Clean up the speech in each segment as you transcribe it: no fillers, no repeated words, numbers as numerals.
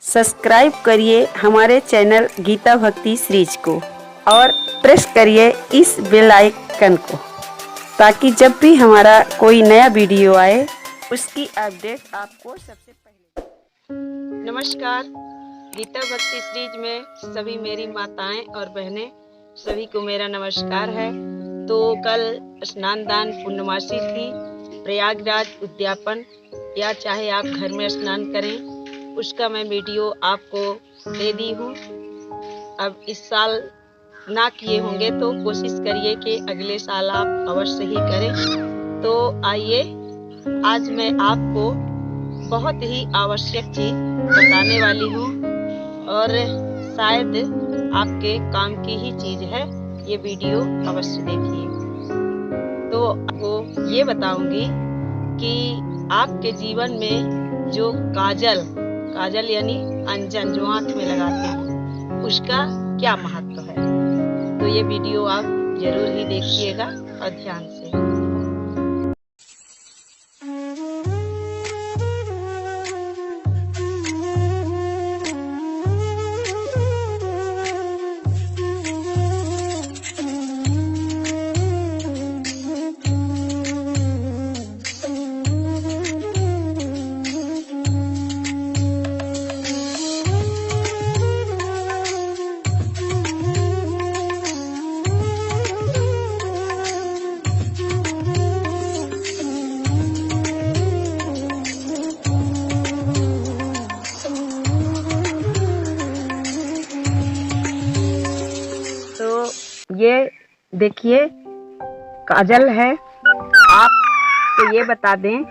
Subscribe करिए हमारे channel Gita भक्ति सीरीज को और प्रेस करिए इस बेल आइकन को ताकि जब भी हमारा कोई नया वीडियो आए उसकी अपडेट आपको सबसे पहले। नमस्कार, गीता भक्ति सीरीज में सभी मेरी माताएं और बहनें सभी को मेरा नमस्कार है। तो कल स्नान दान पूर्णमासी थी, प्रयागराज उद्यापन या चाहे आप घर में स्नान करें उसका मैं वीडियो आपको दे दी हूँ। अब इस साल ना किए होंगे तो कोशिश करिए कि अगले साल आप अवश्य ही करें। तो आइए आज मैं आपको बहुत ही आवश्यक चीज बताने वाली हूँ और शायद आपके काम की ही चीज है। ये वीडियो अवश्य देखिए। तो आपको ये बताऊंगी कि आपके जीवन में जो काजल यानी अंजन जो आँख में लगाते हैं उसका क्या महत्व है। तो ये वीडियो आप जरूर ही देखिएगा और ध्यान से। ये देखिए काजल है। आपको ये बता दें,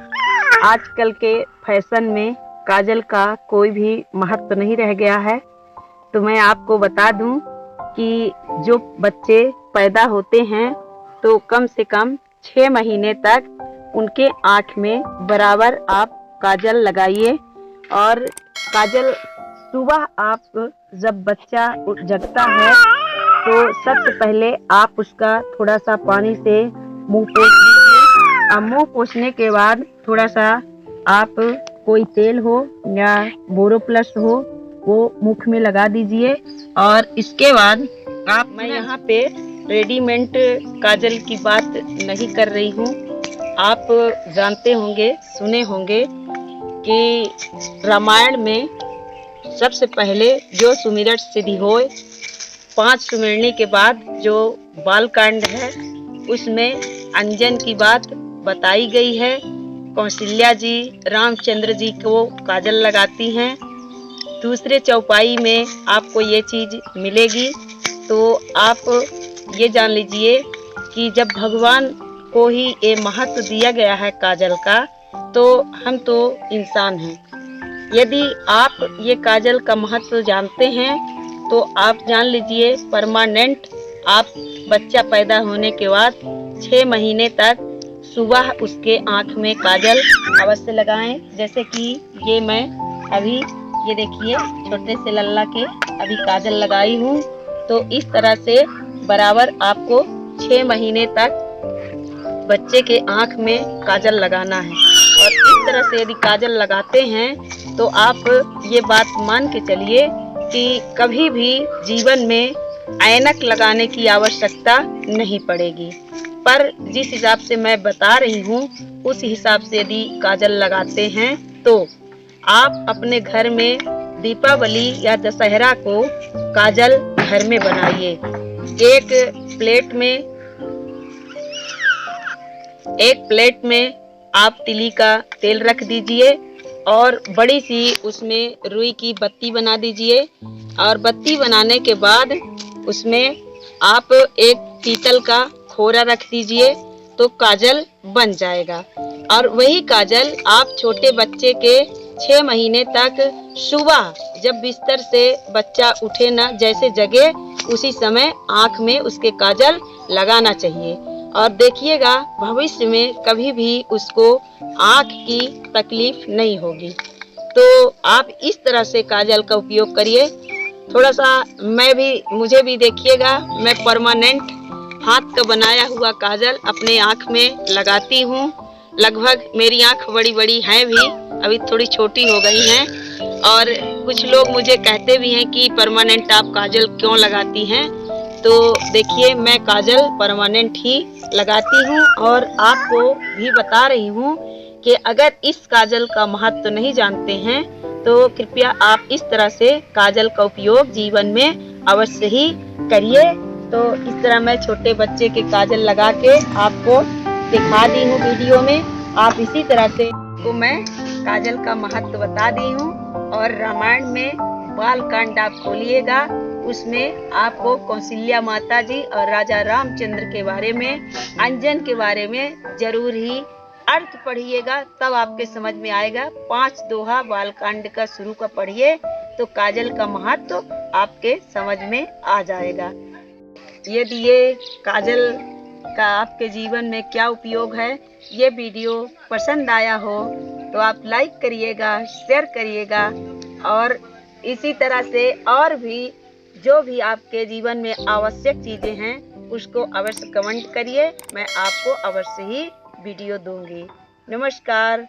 आजकल के फैशन में काजल का कोई भी महत्व नहीं रह गया है। तो मैं आपको बता दूं कि जो बच्चे पैदा होते हैं तो कम से कम 6 महीने तक उनके आँख में बराबर आप काजल लगाइए। और काजल सुबह आप जब बच्चा जगता है तो सबसे पहले आप उसका थोड़ा सा पानी से मुंह पोंछ दीजिए। और मुंह पोंछने के बाद थोड़ा सा आप कोई तेल हो या बोरोप्लस हो वो मुख में लगा दीजिए। और इसके बाद मैं यहाँ पे रेडीमेड काजल की बात नहीं कर रही हूँ। आप जानते होंगे, सुने होंगे कि रामायण में सबसे पहले जो सुमिरठ सिद्धि होए 5 सुमिरनी के बाद जो बालकांड है उसमें अंजन की बात बताई गई है। कौशल्या जी रामचंद्र जी को काजल लगाती हैं। दूसरे चौपाई में आपको ये चीज मिलेगी। तो आप ये जान लीजिए कि जब भगवान को ही ये महत्व दिया गया है काजल का, तो हम तो इंसान हैं। यदि आप ये काजल का महत्व जानते हैं तो आप जान लीजिए परमानेंट आप बच्चा पैदा होने के बाद 6 महीने तक सुबह उसके आँख में काजल अवश्य लगाएं। जैसे कि ये मैं अभी ये देखिए छोटे से लल्ला के अभी काजल लगाई हूँ। तो इस तरह से बराबर आपको 6 महीने तक बच्चे के आँख में काजल लगाना है। और इस तरह से यदि काजल लगाते हैं तो आप ये बात मान के चलिए कि कभी भी जीवन में ऐनक लगाने की आवश्यकता नहीं पड़ेगी। पर जिस हिसाब से मैं बता रही हूँ उस हिसाब से यदि काजल लगाते हैं तो आप अपने घर में दीपावली या दशहरा को काजल घर में बनाइए। एक प्लेट में आप तिली का तेल रख दीजिए और बड़ी सी उसमें रुई की बत्ती बना दीजिए। और बत्ती बनाने के बाद उसमें आप एक पीतल का खोरा रख दीजिए तो काजल बन जाएगा। और वही काजल आप छोटे बच्चे के 6 महीने तक सुबह जब बिस्तर से बच्चा उठे ना, जैसे जगे उसी समय आँख में उसके काजल लगाना चाहिए। और देखिएगा भविष्य में कभी भी उसको आँख की तकलीफ नहीं होगी। तो आप इस तरह से काजल का उपयोग करिए। थोड़ा सा मुझे भी देखिएगा, मैं परमानेंट हाथ का बनाया हुआ काजल अपने आँख में लगाती हूँ। लगभग मेरी आँख बड़ी बड़ी हैं भी, अभी थोड़ी छोटी हो गई हैं। और कुछ लोग मुझे कहते भी हैं कि परमानेंट आप काजल क्यों लगाती हैं। तो देखिए, मैं काजल परमानेंट ही लगाती हूँ और आपको भी बता रही हूँ कि अगर इस काजल का महत्व नहीं जानते हैं तो कृपया आप इस तरह से काजल का उपयोग जीवन में अवश्य ही करिए। तो इस तरह मैं छोटे बच्चे के काजल लगा के आपको दिखा दी हूँ वीडियो में। आप इसी तरह से को मैं काजल का महत्व बता दी हूँ। और रामायण में बालकांड आप खोलिएगा, उसमें आपको कौशल्या माता जी और राजा रामचंद्र के बारे में, अंजन के बारे में जरूर ही अर्थ पढ़िएगा, तब आपके समझ में आएगा। 5 दोहा बालकांड का शुरू का पढ़िए तो काजल का महत्व आपके समझ में आ जाएगा। यदि ये काजल का आपके जीवन में क्या उपयोग है, ये वीडियो पसंद आया हो तो आप लाइक करिएगा, शेयर करिएगा और इसी तरह से और भी जो भी आपके जीवन में आवश्यक चीजें हैं उसको अवश्य कमेंट करिए। मैं आपको अवश्य ही वीडियो दूंगी। नमस्कार।